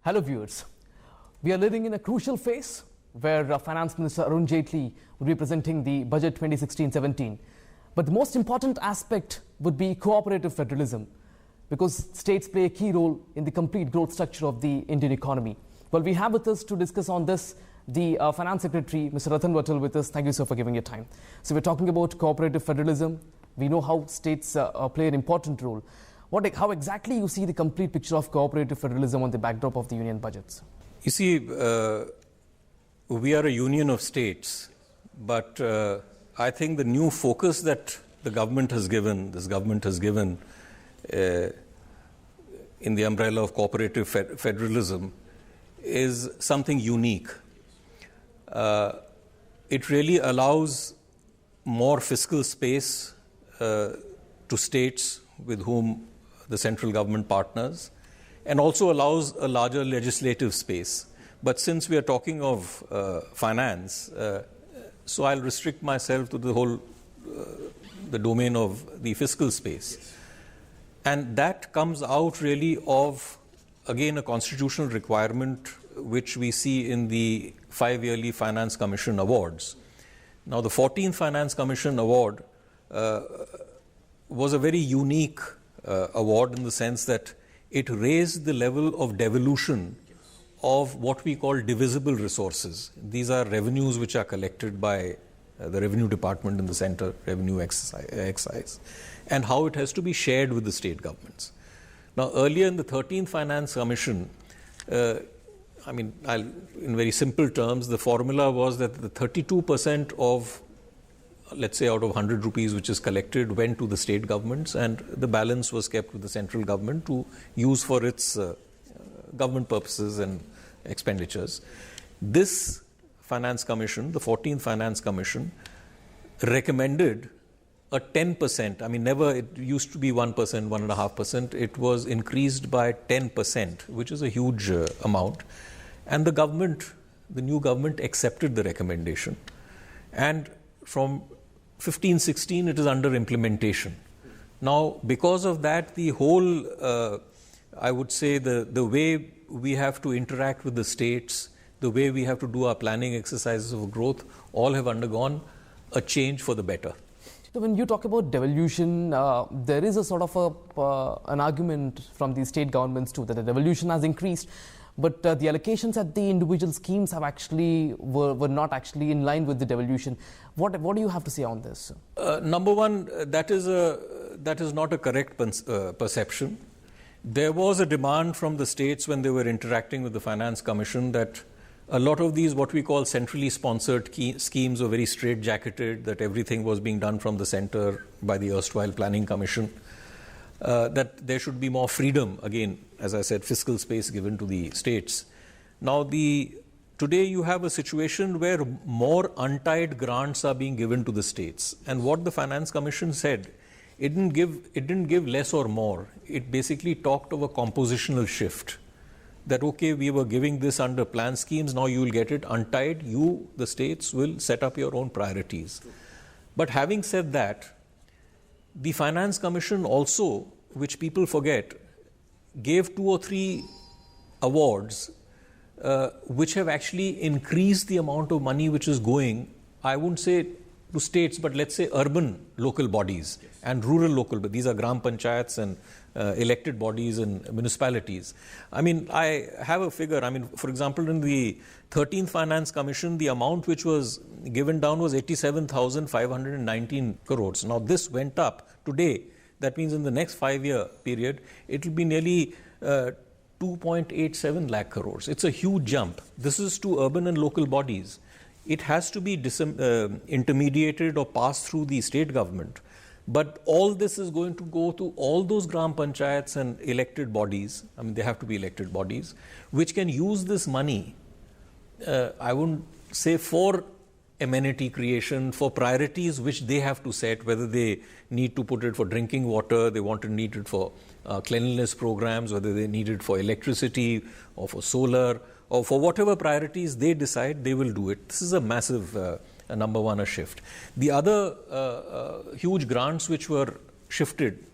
Hello viewers, we are living in a crucial phase where Finance Minister Arun Jaitley will be presenting the budget 2016-17. But the most important aspect would be cooperative federalism, because states play a key role in the complete growth structure of the Indian economy. Well, we have with us to discuss on this the Finance Secretary, Mr. Ratan Watal, with us. Thank you, sir, for giving your time. So we're talking about cooperative federalism. We know how states play an important role. How exactly you see the complete picture of cooperative federalism on the backdrop of the union budgets? You see, we are a union of states, but I think the new focus that this government has given in the umbrella of cooperative federalism is something unique. It really allows more fiscal space to states with whom the central government partners, and also allows a larger legislative space. But since we are talking of finance, so I'll restrict myself to the domain of the fiscal space. And that comes out really of, again, a constitutional requirement which we see in the 5-yearly Finance Commission awards. Now, the 14th Finance Commission award was a very unique award in the sense that it raised the level of devolution of what we call divisible resources. These are revenues which are collected by the Revenue Department in the center, Revenue Excise, and how it has to be shared with the state governments. Now, earlier in the 13th Finance Commission, in very simple terms, the formula was that the 32% of, let's say, out of 100 rupees which is collected went to the state governments, and the balance was kept with the central government to use for its government purposes and expenditures. This Finance Commission, the 14th Finance Commission, recommended a 10%. It used to be 1%, 1.5%. It was increased by 10%, which is a huge amount. And the new government accepted the recommendation. And from 15-16, it is under implementation. Now, because of that, the whole, I would say, the way we have to interact with the states, the way we have to do our planning exercises of growth, all have undergone a change for the better. So when you talk about devolution, there is a sort of an argument from the state governments too, that the devolution has increased, but the allocations at the individual schemes have were not actually in line with the devolution. What do you have to say on this? Number one, that is not a correct perception. There was a demand from the states when they were interacting with the Finance Commission that a lot of these, what we call centrally sponsored schemes, were very straight-jacketed, that everything was being done from the center by the erstwhile Planning Commission, that there should be more freedom, again, as I said, fiscal space given to the states. Now, today you have a situation where more untied grants are being given to the states. And what the Finance Commission said, it didn't give less or more. It basically talked of a compositional shift. That, okay, we were giving this under plan schemes, now you will get it untied. You, the states, will set up your own priorities. But having said that, the Finance Commission also, which people forget, gave 2 or 3 awards which have actually increased the amount of money which is going, I wouldn't say to states, but let's say urban local bodies and rural local, but these are gram panchayats and elected bodies and municipalities. I have a figure. For example, in the 13th Finance Commission, the amount which was given down was 87,519 crores. Now, this went up today. That means in the next 5-year period, it will be nearly 2.87 lakh crores. It's a huge jump. This is to urban and local bodies. It has to be intermediated or passed through the state government. But all this is going to go to all those gram panchayats and elected bodies. They have to be elected bodies, which can use this money, I wouldn't say for amenity creation, for priorities which they have to set, whether they need to put it for drinking water, they need it for cleanliness programs, whether they need it for electricity or for solar, or for whatever priorities they decide, they will do it. This is a massive, number one, a shift. The other huge grants which were shifted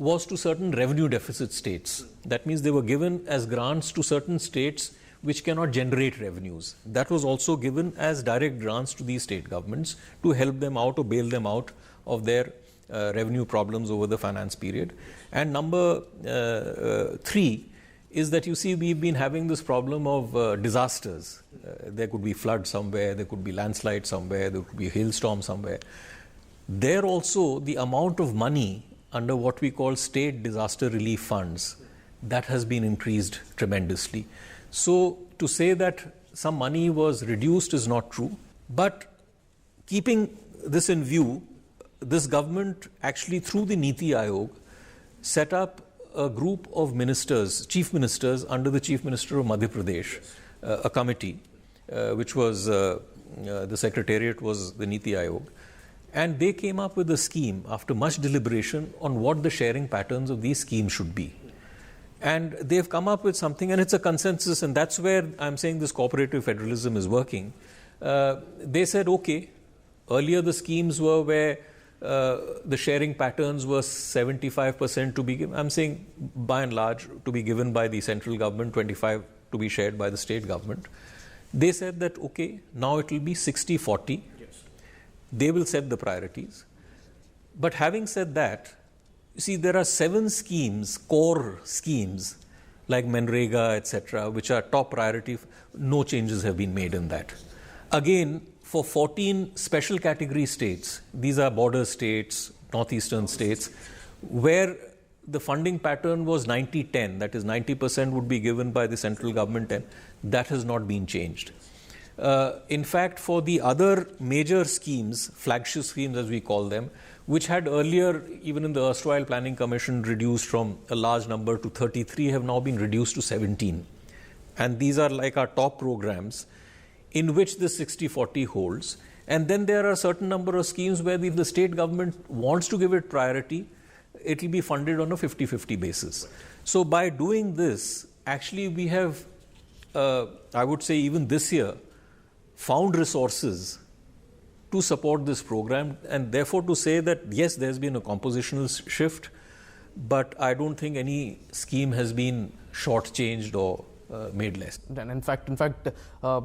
was to certain revenue deficit states. That means they were given as grants to certain states which cannot generate revenues. That was also given as direct grants to these state governments to help them out or bail them out of their revenue problems over the finance period. And number 3 is that you see we've been having this problem of disasters. There could be flood somewhere, there could be landslide somewhere, there could be a hailstorm somewhere. There also the amount of money under what we call state disaster relief funds, that has been increased tremendously. So to say that some money was reduced is not true, but keeping this in view, this government actually through the Niti Aayog set up a group of ministers, chief ministers under the Chief Minister of Madhya Pradesh, a committee which was, the secretariat was the Niti Aayog. And they came up with a scheme after much deliberation on what the sharing patterns of these schemes should be. And they've come up with something, and it's a consensus, and that's where I'm saying this cooperative federalism is working. They said, okay, earlier the schemes were where the sharing patterns were 75% to be given. I'm saying by and large to be given by the central government, 25% to be shared by the state government. They said that, okay, now it will be 60-40. They will set the priorities. But having said that, you see, there are 7 schemes, core schemes, like Manrega, etc., which are top priority. No changes have been made in that. Again, for 14 special category states, these are border states, northeastern states, where the funding pattern was 90-10, that is 90% would be given by the central government, and that has not been changed. In fact, for the other major schemes, flagship schemes as we call them, which had earlier, even in the erstwhile Planning Commission, reduced from a large number to 33, have now been reduced to 17. And these are like our top programs in which the 60-40 holds. And then there are a certain number of schemes where if the state government wants to give it priority, it will be funded on a 50-50 basis. So by doing this, actually we have, I would say even this year, found resources to support this program, and therefore to say that yes, there's been a compositional shift, but I don't think any scheme has been shortchanged or made less. And in fact,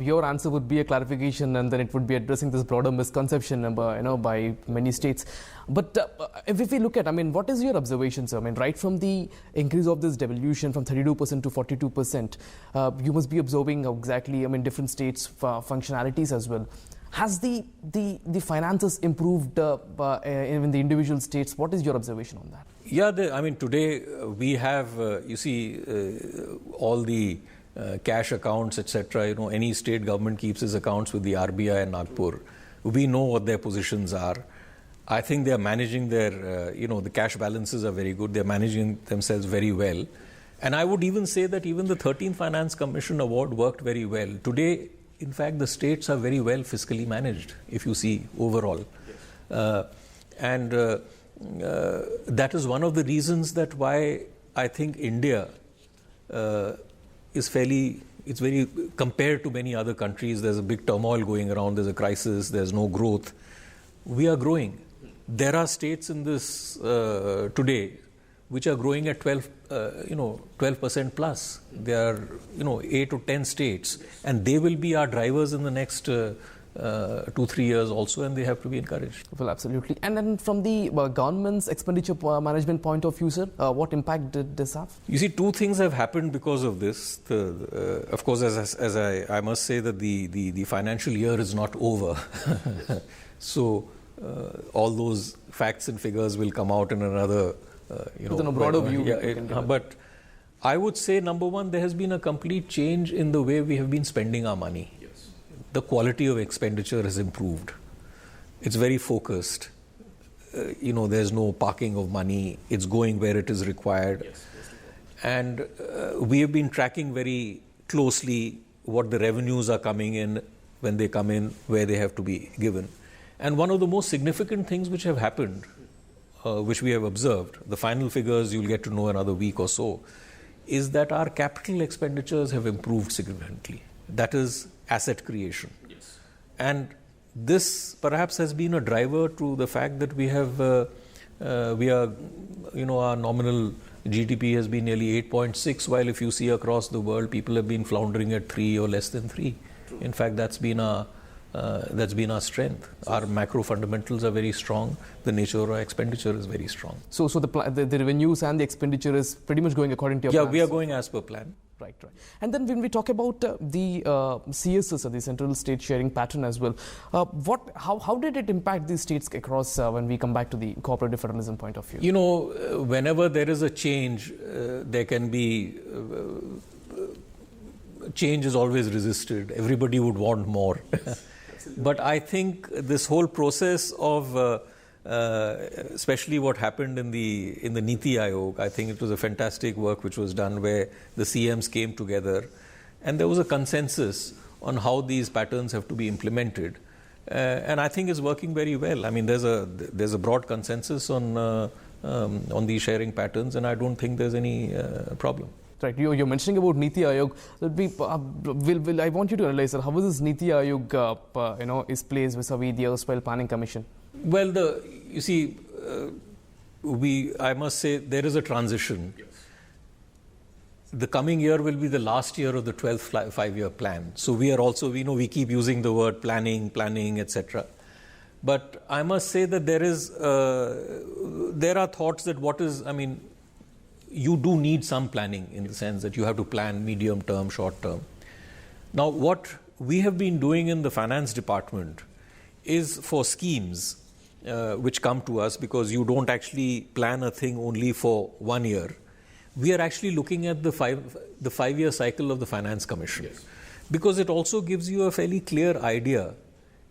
your answer would be a clarification, and then it would be addressing this broader misconception, by many states. But if we look at, what is your observation, sir? Right from the increase of this devolution from 32% to 42%, you must be observing exactly, different states' functionalities as well. Has the finances improved in the individual states? What is your observation on that? Yeah, today we have, all the cash accounts, etc. Any state government keeps its accounts with the RBI and Nagpur. We know what their positions are. I think they are managing their, the cash balances are very good. They are managing themselves very well. And I would even say that even the 13th Finance Commission Award worked very well. Today, in fact, the states are very well fiscally managed, if you see overall. Yes. That is one of the reasons that why I think India is it's very, compared to many other countries, there's a big turmoil going around, there's a crisis, there's no growth. We are growing. There are states in this today which are growing at 12% plus. There are 8 to 10 states, and they will be our drivers in the next 2-3 years also, and they have to be encouraged. Well, absolutely. And then from the government's expenditure management point of view, sir, what impact did this have? You see, 2 things have happened because of this. Of course, as I must say that the financial year is not over. So all those facts and figures will come out in another within a broader view. But I would say, number one, there has been a complete change in the way we have been spending our money. Yes. The quality of expenditure has improved. It's very focused. There's no parking of money. It's going where it is required. Yes. And we have been tracking very closely what the revenues are coming in, when they come in, where they have to be given. And one of the most significant things which have happened, which we have observed, the final figures you'll get to know another week or so, is that our capital expenditures have improved significantly. That is asset creation. Yes. And this perhaps has been a driver to the fact that we have We are, our nominal GDP has been nearly 8.6, while if you see across the world, people have been floundering at 3 or less than 3. True. In fact, that's been our strength. Our macro fundamentals are very strong. The nature of our expenditure is very strong. So the revenues and the expenditure is pretty much going according to your plans? Yeah, we are going as per plan. Right. And then when we talk about the CSS, or the central state sharing pattern as well, how did it impact these states across when we come back to the cooperative federalism point of view? Whenever there is a change, there can be... change is always resisted. Everybody would want more. But I think this whole process of... especially what happened in the Niti Aayog, I think it was a fantastic work which was done where the CMs came together and there was a consensus on how these patterns have to be implemented, and I think it's working very well. I mean, there's a broad consensus on these sharing patterns, and I don't think there's any problem. Right, you're mentioning about Niti Aayog. I want you to analyze, sir, how is this Niti Aayog is placed vis-a-vis the erstwhile Planning Commission? Well, I must say there is a transition. Yes. The coming year will be the last year of the 12th five-year plan. So we are also, we keep using the word planning, etc. But I must say that there are thoughts that you do need some planning in the sense that you have to plan medium term, short term. Now, what we have been doing in the finance department is for schemes which come to us, because you don't actually plan a thing only for 1 year. We are actually looking at the five-year cycle of the Finance Commission. Yes. Because it also gives you a fairly clear idea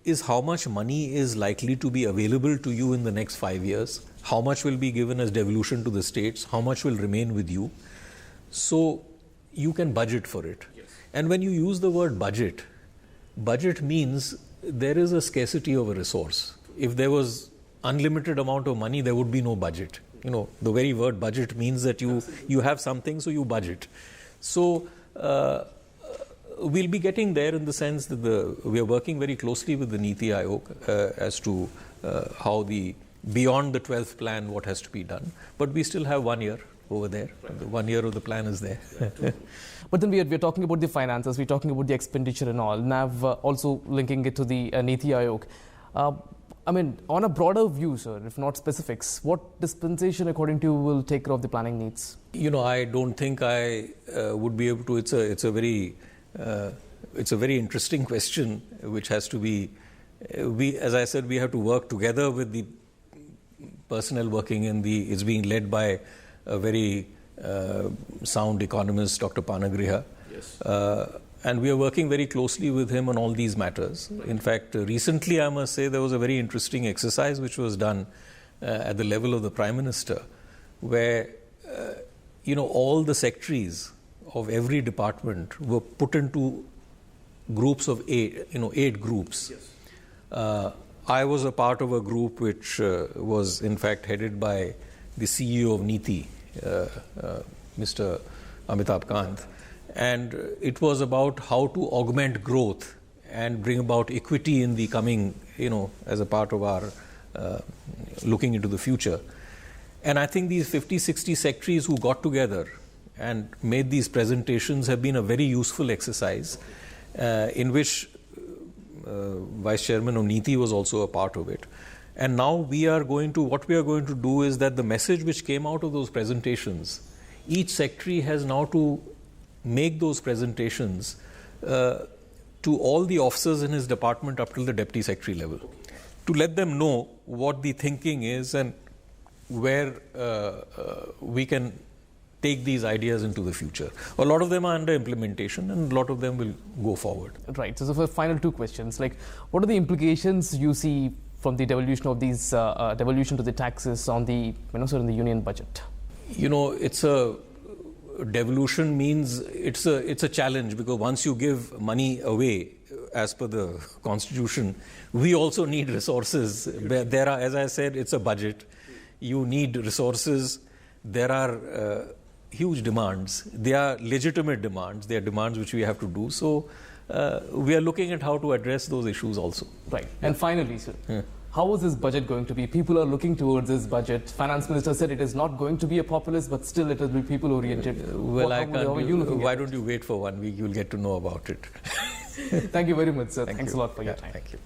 is how much money is likely to be available to you in the next 5 years, how much will be given as devolution to the states, how much will remain with you. So you can budget for it. Yes. And when you use the word budget means there is a scarcity of a resource. If there was unlimited amount of money, there would be no budget. The very word budget means that you have something, so you budget. So we'll be getting there in the sense that we are working very closely with the Niti Aayog as to how beyond the 12th plan, what has to be done. But we still have 1 year over there. Right. The 1 year of the plan is there. But then we're talking about the finances, we're talking about the expenditure and all. Now, also linking it to the Niti Aayog. On a broader view, sir, if not specifics, what dispensation, according to you, will take care of the planning needs? I don't think I would be able to. It's a very interesting question, which has to be. As I said, we have to work together with the personnel working it's being led by a very sound economist, Dr. Panagriha. Yes. And we are working very closely with him on all these matters. Right. In fact, recently, I must say, there was a very interesting exercise which was done at the level of the Prime Minister, where, all the secretaries of every department were put into groups of 8 groups. Yes. I was a part of a group which was, in fact, headed by the CEO of Niti, Mr. Amitabh Kant. And it was about how to augment growth and bring about equity in the coming, as a part of our looking into the future. And I think these 50, 60 secretaries who got together and made these presentations have been a very useful exercise in which Vice Chairman of Niti was also a part of it. And now what we are going to do is that the message which came out of those presentations, each secretary has now to make those presentations to all the officers in his department up till the deputy secretary level, to let them know what the thinking is and where we can take these ideas into the future. A lot of them are under implementation and a lot of them will go forward. Right. So for final 2 questions, what are the implications you see from the devolution of these devolution to the taxes on the in the union budget? It's a devolution means it's a challenge, because once you give money away as per the constitution, we also need resources. There are, as I said, it's a budget. You need resources. There are huge demands. They are legitimate demands. They are demands which we have to do. So we are looking at how to address those issues also. Right. And finally, sir, How is this budget going to be? People are looking towards this budget. Finance Minister said it is not going to be a populist, but still it will be people-oriented. Why don't you wait for 1 week? You'll get to know about it. Thank you very much, sir. Thanks a lot for your time. Thank you.